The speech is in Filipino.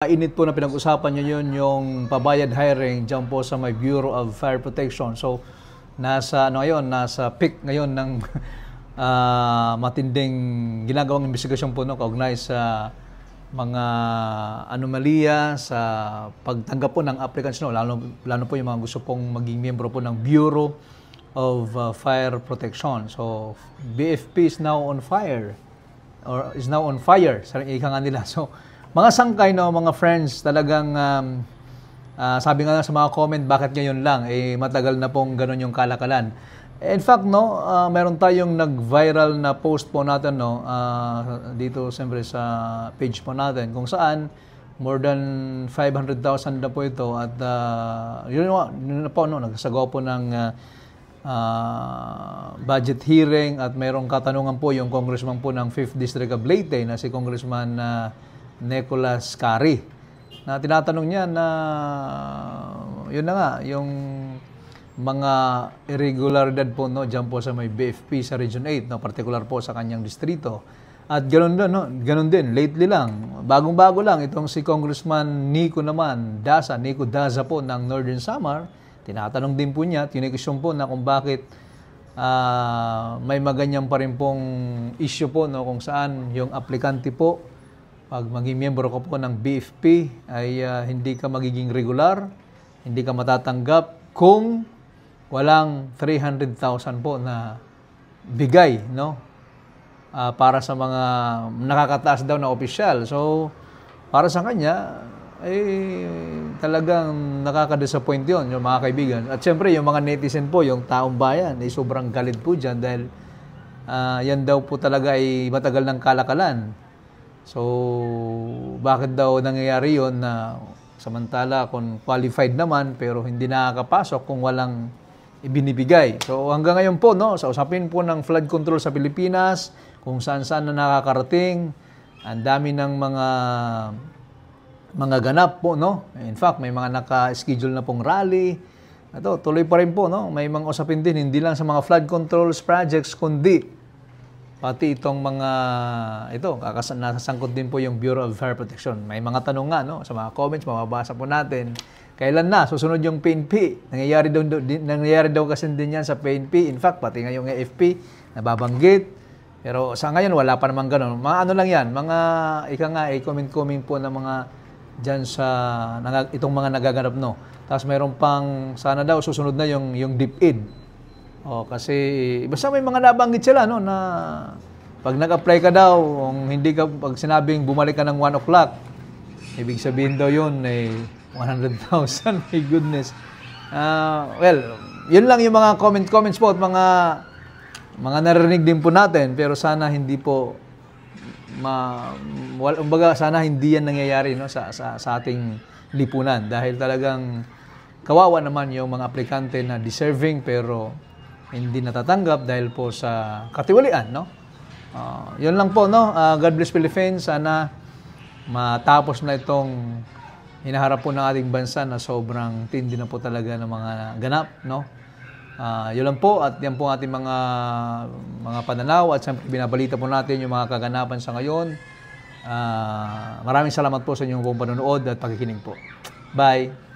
Init po na pinag-usapan nyo yun, yung pabayad hiring dyan po sa may Bureau of Fire Protection. So, nasa peak ngayon ng matinding ginagawang investigasyon po kaugnay sa mga anomalya sa pagtanggap po ng applicants, lalo po yung mga gusto pong maging miyembro po ng Bureau of Fire Protection. So, BFP is now on fire, or is now on fire, sa ika nga nila. So, mga sangkay, mga friends, talagang sabi nga sa mga comment, bakit ngayon lang? Matagal na pong ganun yung kalakalan. In fact, meron tayong nag-viral na post po natin, dito siyempre sa page po natin, kung saan more than 500,000 na po ito. At yun na po, nagsagawa po ng budget hearing at mayroong katanungan po yung congressman po ng 5th District of Leyte na si Congressman Nicolas Carry, na tinatanong niya na yun na nga, yung mga irregularidad po dyan po sa may BFP sa Region 8, particular po sa kanyang distrito. At ganun din, lately lang, bagong-bago lang, itong si Congressman Nico Daza po ng Northern Samar, tinatanong din po niya, tinikisyon po na kung bakit may maganyan pa rin pong issue po, kung saan yung aplikante po, pag maging miyembro ko po ng BFP ay hindi ka magiging regular, hindi ka matatanggap kung walang 300,000 po na bigay, para sa mga nakakataas daw na opisyal. So, para sa kanya, talagang nakaka-disappoint yun, yung mga kaibigan. At syempre, yung mga netizen po, yung taong bayan, sobrang galit po dyan dahil yan daw po talaga ay matagal ng kalakalan. So, bakit daw nangyayari yun na samantala kung qualified naman pero hindi nakakapasok kung walang ibinibigay. So, hanggang ngayon po, sa usapin po ng flood control sa Pilipinas, kung saan-saan na nakakarating, ang dami ng mga ganap po, In fact, may mga naka-schedule na pong rally. Ito, tuloy pa rin po, May mga usapin din, hindi lang sa mga flood controls projects, kundi pati itong mga nasasangkot din po yung Bureau of Fire Protection. May mga tanong nga, sa mga comments, mababasa po natin. Kailan na susunod yung PNP? Nangyayari daw kasi din yan sa PNP. In fact, pati nga yung AFP, nababanggit. Pero sa ngayon, wala pa naman ganun. Mga ano lang yan, mga, comment po ng mga dyan sa, itong mga nagaganap, Tapos mayroon pang, sana daw, susunod na yung DepEd. Kasi basta may mga nabanggit sila na pag nag-apply ka daw, pag sinabing bumalik ka ng 1 o'clock, ibig sabihin daw yun 100,000. My goodness. Well, yun lang yung mga comments po at mga narinig din po natin, pero sana hindi po sana hindi yan nangyayari sa ating lipunan dahil talagang kawawa naman yung mga aplikante na deserving pero hindi natatanggap dahil po sa katiwalian, Yun lang po, God bless Philippines. Sana matapos na itong hinaharap po ng ating bansa na sobrang tindi na po talaga ng mga ganap, Yun lang po at yan po ating mga pananaw at siyempre binabalita po natin yung mga kaganapan sa ngayon. Maraming salamat po sa inyong panonood at pakikinig po. Bye!